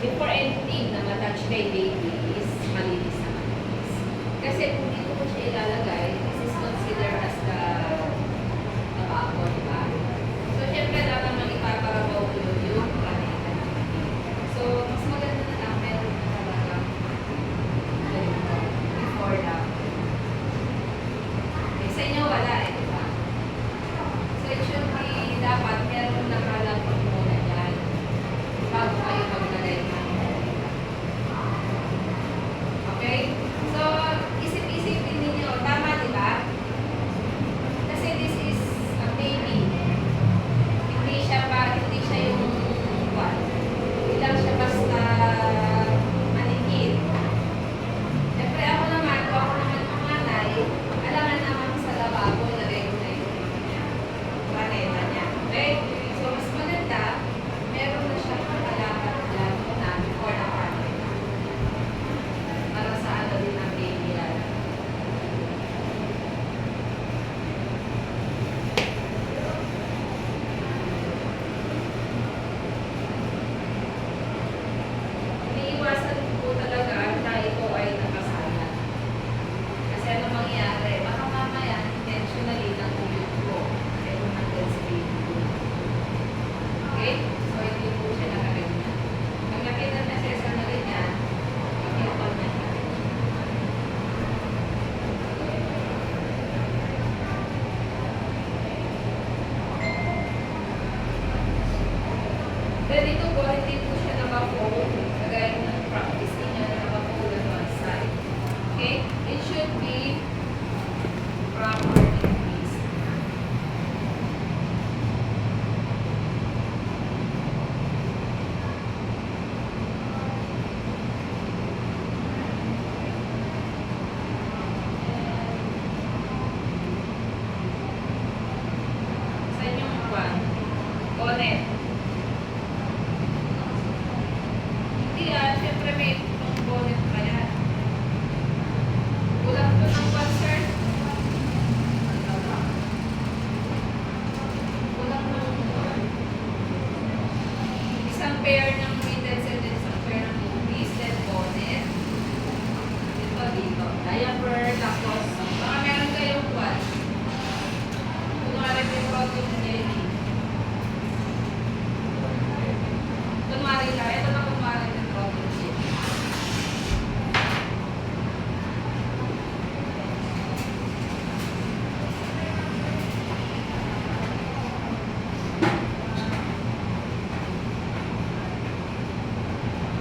before anything na matouch kay baby is malinis na malinis. Kasi kung dito ko siya ilalagay, this is considered as the tabako, diba? So, syempre, dapat mag-ipaparabaw ko yung planeta. So, mas maganda na lang meron na talaga ganito, before that. Okay, sa inyo wala eh, diba? So, it should be dapat meron nakalagpag muna yan bago kayo maglagay ng okay? So, isip-isipin ninyo, tama diba? Kasi this is a baby. Hindi siya yung one. Hindi lang siya basta manikit. Siyempre ako naman panganay, alangan naman sa lababo na rin na yung planeta niya. Okay? So, mas maganda, meron na siya nakalapat dyan na before na party. Para sa ano din ang baby yan. Iniiwasan po talaga na ito ay nakasalat. Kasi ano mangyayari? Baka mamaya intentionally ng ulit ko. Kaya naman sa baby. Okay? So, hindi po siya nakaganyan. Pag nakita na siya sa ganyan, i-call niya siya. Then ito po, hindi po siya naka-fold. Kagaya ng practice niya na naka-fold on one side. Okay? It should be properly placed. Sa inyong one, bonnet. Hindi syempre may itong bonnet pa yan. Kulang to ng one, sir. Kulang ng isang pair ng mittens and then isang pair ng booties, then bonnet. Dito. Diaper, tapos baka meron kayong one. Kunwari may protein jelly. Kunwari lang. Ito na kunwari may protein jelly.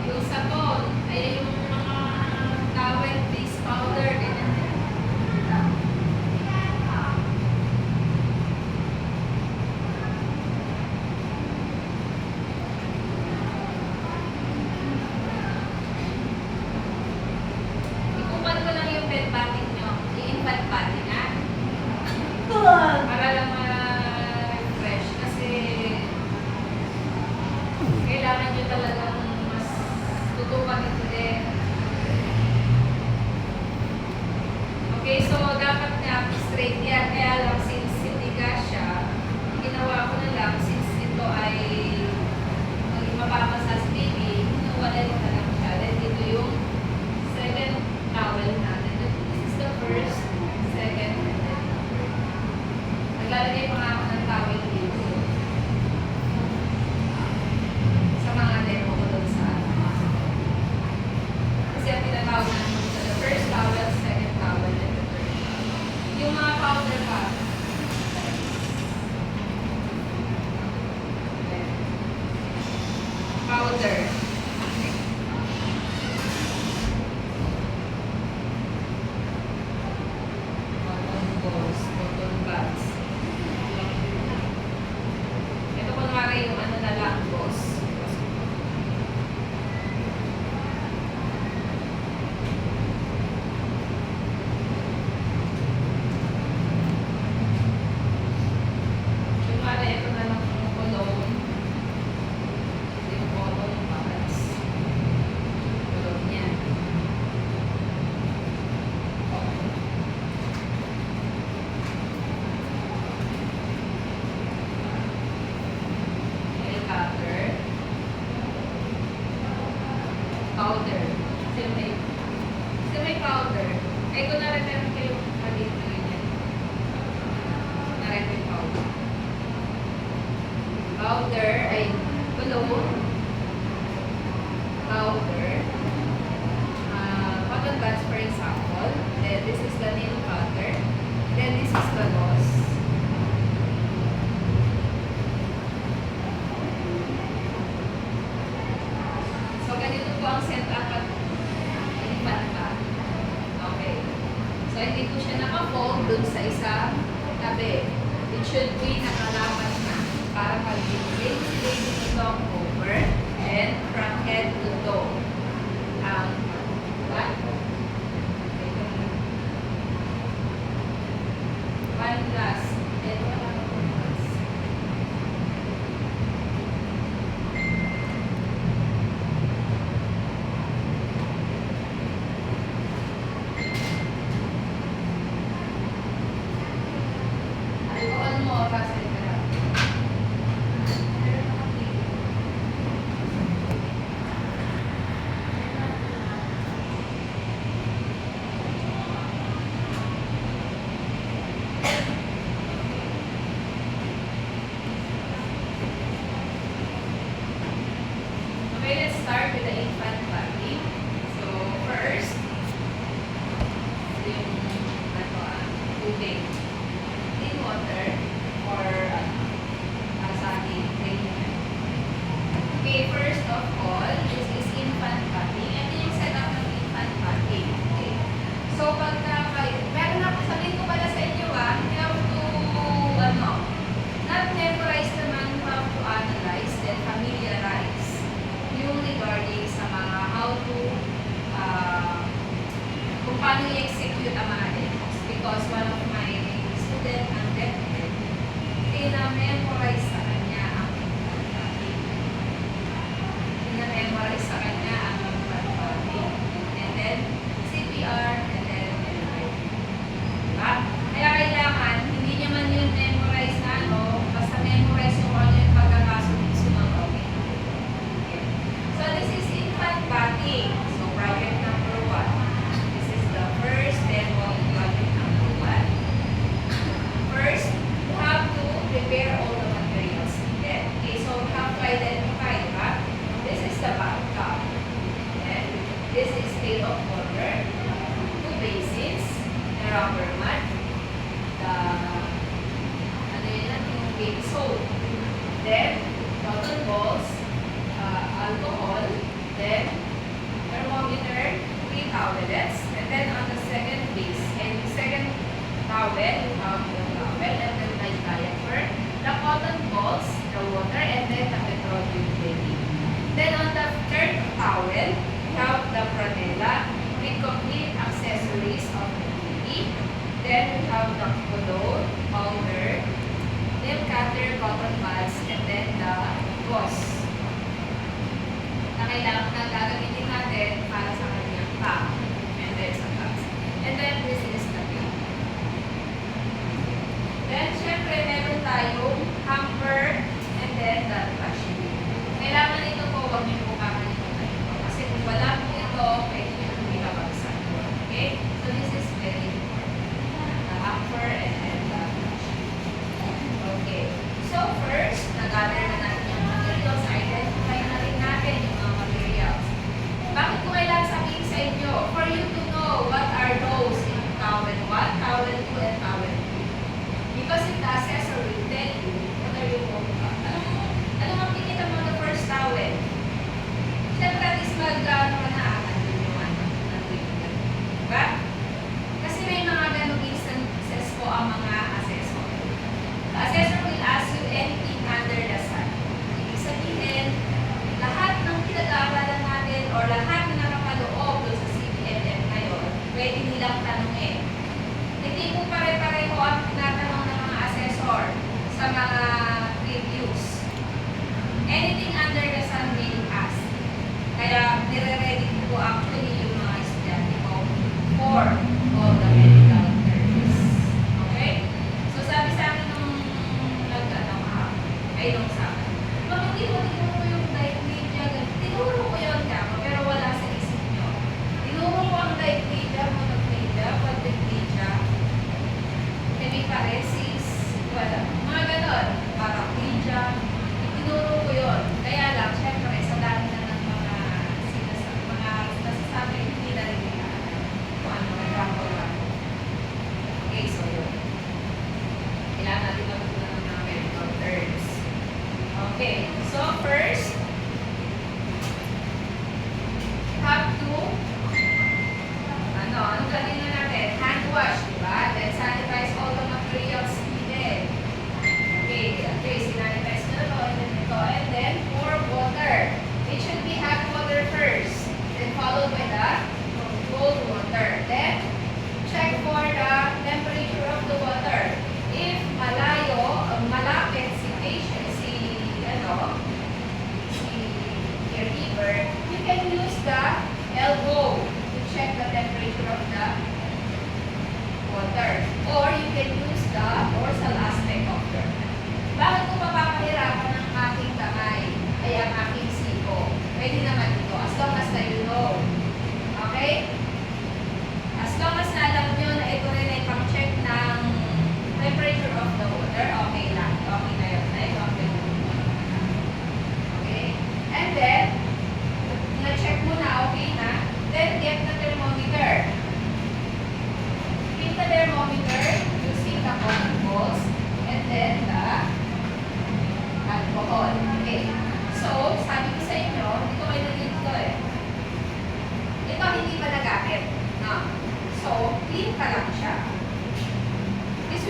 Yung sabon, ay yung mga towel, face powder, ganyan. Ikupan ko lang yung bed batting nyo. I-infant batting, ha? Para lang ma-refresh. Kasi kailangan nyo talagang mas tutupan ito din. Okay, so dapat nga straight yan. Kaya lang, since hindi ka siya, ginawa ko na lang, since ito ay maging mapapasa sa baby, nawalay na lang siya. Then dito yung second towel natin. This is the first, second, and then third. Naglalagay pa nga ako ng towel dito. Sa mga demo ko doon sa kasi ang tinatawag natin sa the first towel, second towel, and the third. Yung mga powder pa. Powder. Cotton balls, cotton buds. Ito kunwari yung ano na lang, boss. Kunwari, ito na lang yung cologne. Ito yung cotton buds. should be nakalapat na para pag-bring the dog over and from head to toe. What? One last. Then wala na po last. Alcohol mo, kasi okay, let's start with the infant bathing. So, first, yung tubig. Clean water or asahi, clean. Okay, first of all, this is infant bathing. Ito yung setup ng infant bathing. Okay. So, pagka kayo, meron na, sabihin ko pala sa inyo you have to, not memorize naman, you have to analyze, then familiarize yung regarding sa mga how to, kung paano i-execute ang mga demos. Because one of my student ang DepEd, pina-memorize sa kanya ang infant bathing. Pina-memorize sa kanya ang infant bathing. And then, CPR, and then, diba? Kaya kailangan, hindi niya man yun memorize na basta memorize yung ano yung pagkakasunod sumagawin. Okay. So, this is infant bathing. So, project number 1. This is the first demo of project number 1. First, you have to prepare all the materials needed. Okay, so you have to identify, diba? This is the bathtub. And this is pail of water, 2 basins, the rubber mat, yung baby soap, then cotton balls, alcohol, then thermometer, 3 towelettes, and then on the second base, and the second towel, you have the towel, and then the diaper, the cotton balls, the water, and then the petroleum jelly. Then on the third towel, you have the franela with complete accessories of the baby. Then we have the cologne, powder, nail cutter, cotton buds, and then the gauze na kailangan na gagamitin natin para sa kanyang pack. And then sa cups. And then this is the pail. Then syempre meron tayong hamper and then the trash bin. Kailangan ito po, huwag niyo po kakalimutan ito. Kasi kung wala po ito, pwede niyo pinabagsak. Okay? So this is very important. The hamper and then the trash bin. Okay. So first, nag-gather na natin yung materials. Identify na rin natin yung mga materials. Bakit ko kailangan sabihin sa inyo? For you to know what are those in towel 1, towel 2, and towel 3. Because in the accessory, will tell you what are you going on. Ano makikita mo the first towel? Siyempre, at least mag-ano ka na nandun yung diba? Kasi may mga ganong instances po ang mga accessor. The accessor will ask you anything under the sun. Ibig sabihin, lahat ng pinag-aaralan natin or lahat na nakapaloob doon sa CBNM ngayon, pwede nilang tanungin. Hindi po pare-pareho ang tinatanong ng mga assessor sa mga reviews. Anything under the sun will ask. Kaya nire-ready po actually yung mga estudyante ko for all the medical terms. Okay? So sabi sa akin nung nung sa akin, bakit hindi mo tinuro yung diaplegia? Tinuro ko yun kamo, pero wala sa isip nyo. Tinuro ko ang diaplegia, monoplegia, quadriplegia, hemiparesis, wala. Mga ganon, paraplegia. Tinuro ko yun. Kaya lang, syempre, sa dami na ng mga nasasabi, hindi na rin nila kung ano, nagkakaroon. Okay, so yun. Kailangan natin matutunan ng mga medical terms. Okay, so first, you have to, anong gawin na natin? Hand wash, diba? Then sanitize all the materials needed.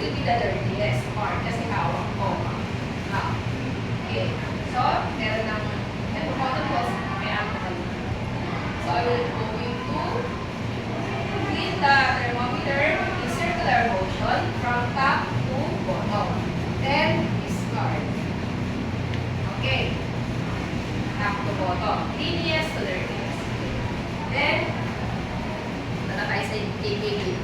will be the dirtiest part kasi hawak ko. Now, okay. So, meron ng bottom balls, may alcohol. So, I will going to heat the thermometer in circular motion from top to bottom. Then, discard. Okay. Top to bottom. Cleanest to dirtiest. Then, tayo sa KKB.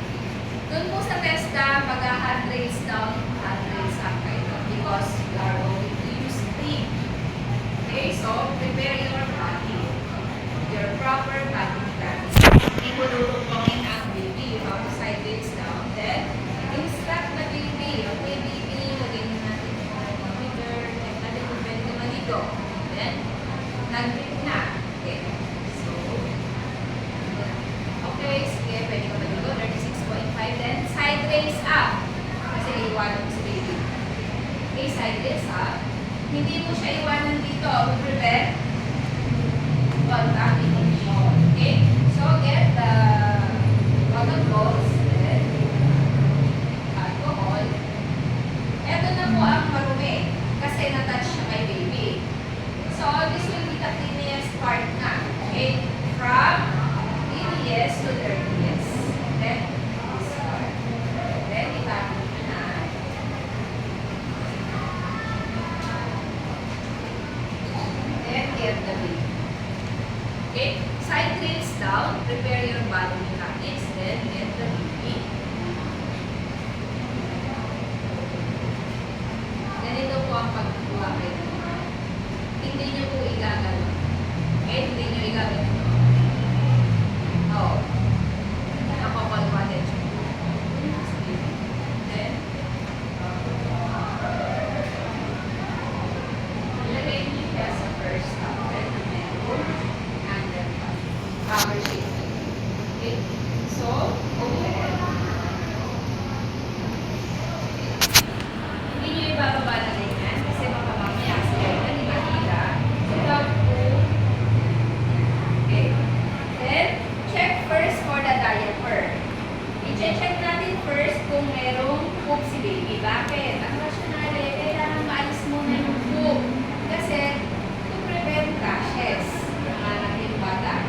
Doon po sa testa, mag-hand raise down, hand raise up kayo. Because you are going to use clean. Okay, so prepare your body. Your proper body practice. Hindi mo lulupongin ang baby. You have to side raise down. Then, instruct na baby. Okay, baby. Lagyan na natin yung thermometer. Check natin kung pwede ka maligo. Then, nag-drip na. Okay. So, okay, sige, pwede ka maligo. 36.5. Then, side raise up. Kasi iwanan mo si baby. Okay, side raise up. Hindi mo siya iwanan dito. Prevent contamination. Okay? So, get the cotton balls and alcohol. Ito na po ang marumi kasi natouch siya kay baby. So, this will be the cleanest part na. Okay? From cleanest to dirtiest. Then, this part. Then, itapon na. Then, get the baby. Okay? Side raise down. Prepare your body mechanics. Then, get the baby. Ganito po ang pagkuha kayo. Hindi nyo po igagano. Okay? Hindi nyo igagano. Oo. Nakapalwanin siya. Then, ilagay nyo siya sa first step. Then, and then, cover shape. Okay? So, open. Hindi nyo ibababa na ganyan kasi mamamaya sila na di makita. So, top to. Okay. Then, check first for the diaper. I-check natin first kung merong poop si baby. Bakit? Ang rationale, kailangan maalis muna yung poop. Kasi, to prevent rashes. Yung bata.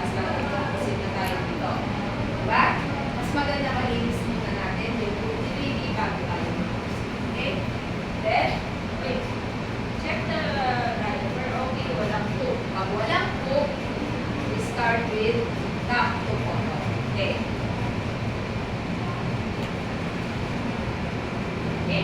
Mas mag-iposip na tayo dito. Diba? Mas maganda malinis muna natin yung poop ni baby bago tayo. Okay? Then, wait. Check the diaper. Okay, walang poop. Pag walang poop, we start with top to bottom. Okay? Okay.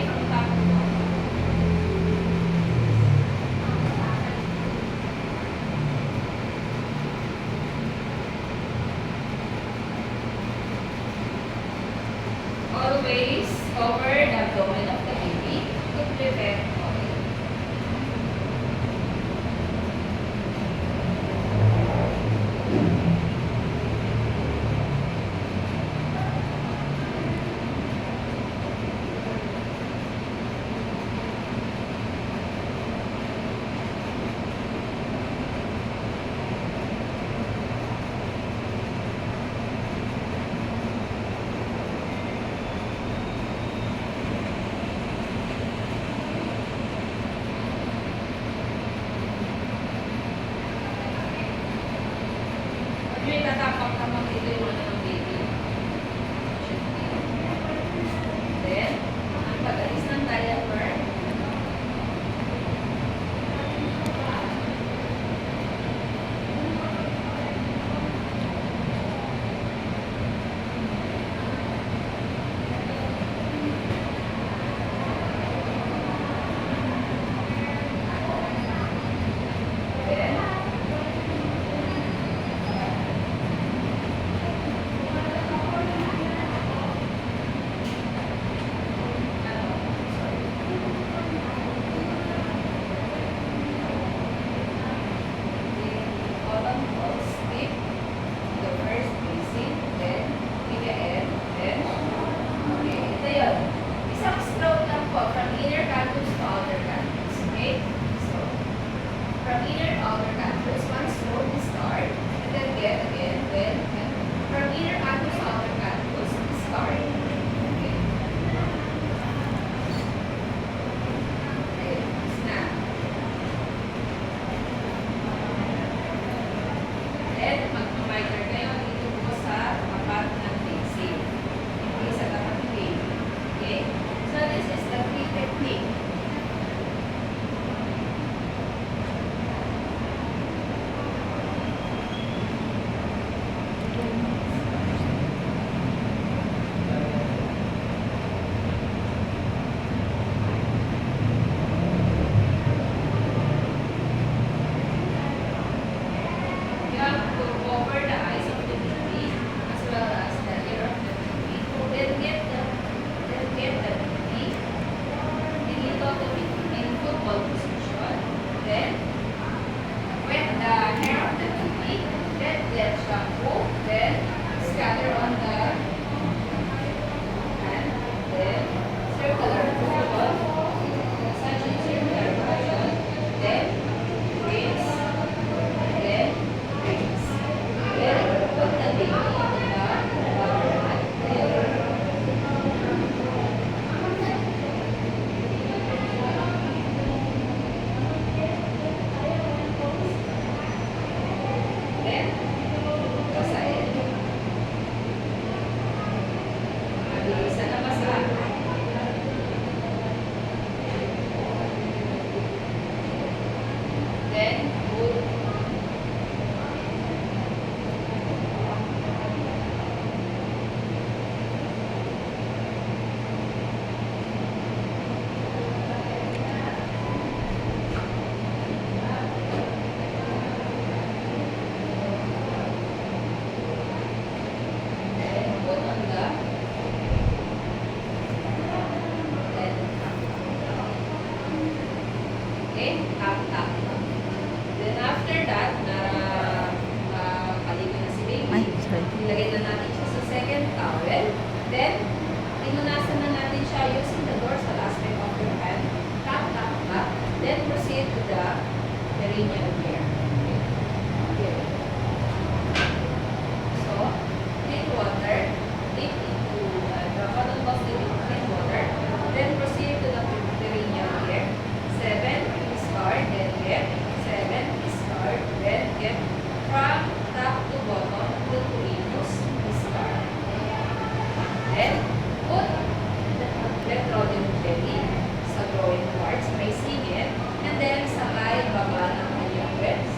belly, sa growing parts, may sigit, and then sa may baba ng kanyang breast,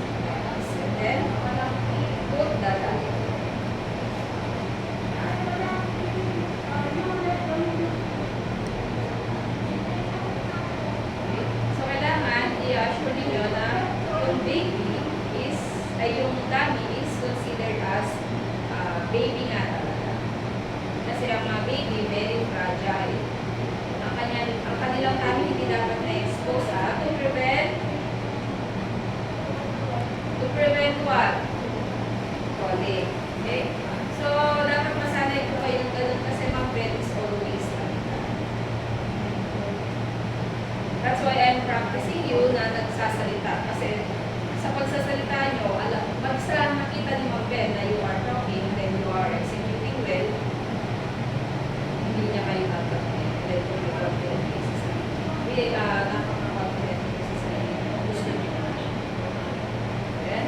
and then put the diet. So, kailangan i-assure ninyo na yung baby is, ay yung tummy is considered as baby nga talaga. Kasi ang mga baby, very fragile. Ang kanilang tummy hindi dapat na-expose to prevent what? Colic. Okay? So, dapat masanay po kayo ng ganun kasi mag-bread is always That's why I'm practicing you na nagsasalita. Kasi sa pagsasalita nyo, basta makita ni Mag-Ben na you are talking, then you are executing well, hindi niya kayo tatanggapin. Then you will confident cases. Napaka-confident cases sa inyo. Gusto niyo. Then,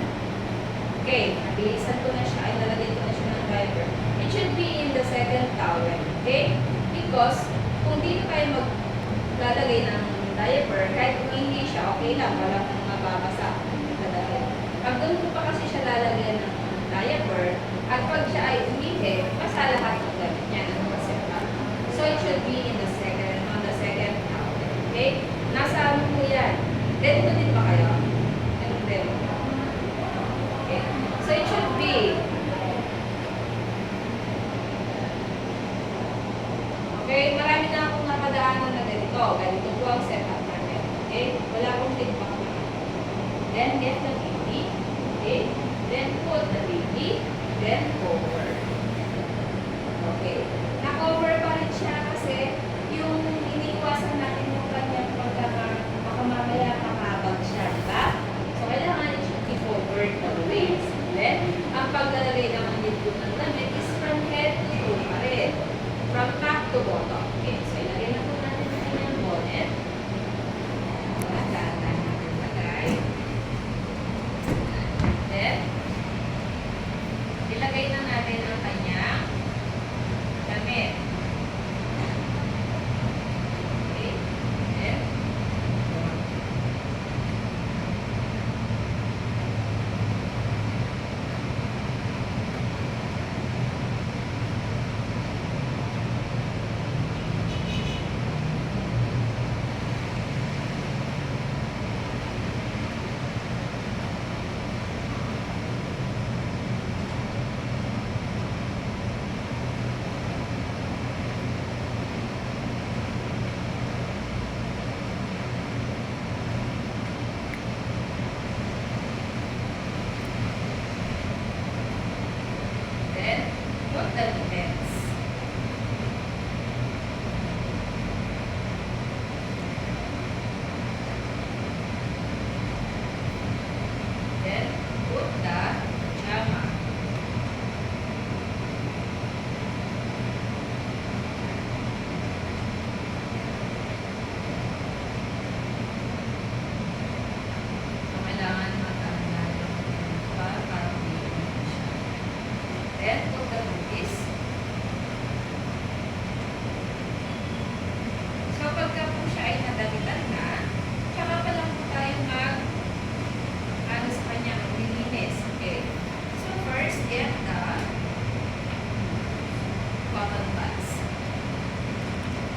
okay, nabilisan ko na siya. Ay, nalagay ko na siya ng diaper. It should be in the second towel. Okay? Because, kung dito tayo maglalagay ng diaper, kahit kung hindi siya, okay lang, walang mababasa. Pag doon ko pa kasi siya lalagyan ng diaper, at pag siya ay umihi, basta lahat ng gamit niya. Ano kasi ba? So, it should be in the on the second towel. Okay? Nasa ano po yan? Dito din ba kayo? Dito. Okay? So, it should be okay, marami na akong napadaanan na ganito. Ganito po ang setup natin. Okay? Wala akong feedback na. Then, get the baby. Okay? Then, put the baby. Then, cover. Okay. Na-cover pa rin siya kasi yung iniiwasan natin yung kanyang baka mamaya makabag siya. Diba? So, kailangan it should be covered always. Then, ang paglalagay naman dito ng damit is from head to toe pa rin. From top to bottom. Okay, so ilagay na po natin ang kanyang bonnet. Dahan-dahan natin ilagay. Then, ilagay na natin ang kanyang damit. Okay, then, put the depends. Then, put the pajama. So, kailangan matandaan para hindi siya. Then, put the booties. So, pagka po siya ay nadalitan na, tsaka pa lang po tayo ano sa kanya, maglilinis. Okay. So, first, get the cotton buds.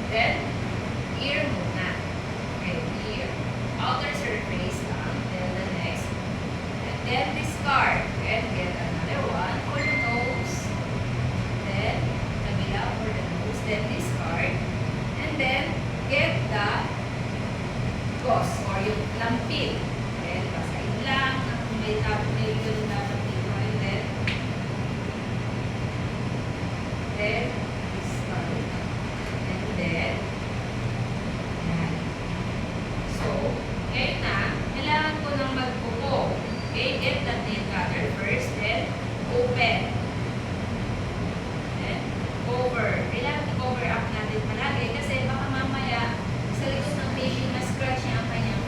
Then, ear muna. Okay, ear. Outer surface lang. Then, the next. And then, discard. And get another one for the nose. Then, kabila for the nose. Then, discard. And then, get the gauze or yung lampin. Then, basahin lang. May yun dapat dito. And then, discard. And then, yan. So, ngayon na, kailangan ko nang magpupo. Okay, get the nail cutter first, then open. Then, cover. Kailangan i-cover up natin palagi kasi baka mamaya sa likod ng baby, mas scratch niya ang kanyang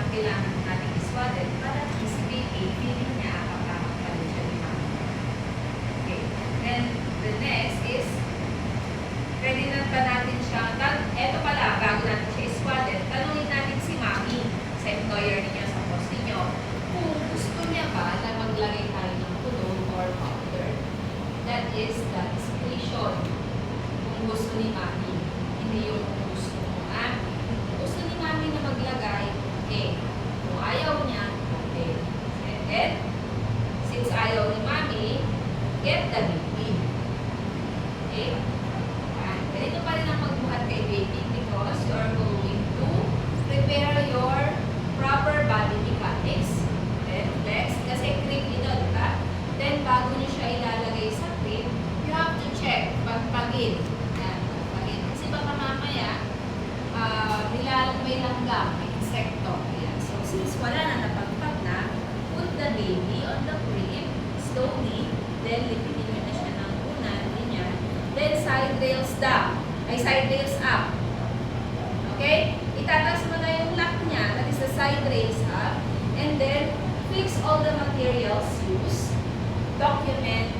kailangan natin iswaddle para si baby, feeling niya kapag pa rin siya ni mami. Okay. Then, the next is, pwede na ba natin siya, eto pala, bago natin siya iswaddle, tanungin natin si mami, sa employer niya, sa boss ninyo, kung gusto niya ba na maglagay tayo ng tulong or powder. That is the discretion. Kung gusto ni mami, hindi yung kung gusto mo. Kung gusto ni mami na maglagay, okay. Kung ayaw niya, okay. And then, since ayaw ni mami, get the baby. Okay? Ganito pa rin ang magbuhat kay baby because you are going to prepare your proper body mechanics. Then, flex. Kasi cream ito, diba? Then, bago nyo siya ilalagay sa cream, you have to check. Pagpagin. Yan, pagpagin. Kasi baka mamaya, may langgam, may insekto. Yan. So, since wala na napagpag na, put the baby on the cream slowly. Then, lipitin nyo na siya ng una. Ganyan. Then, side rails down. Ay, side rails up. Okay? Itataas mo na yung lock niya. That is the side rails up. And then, fix all the materials used. Document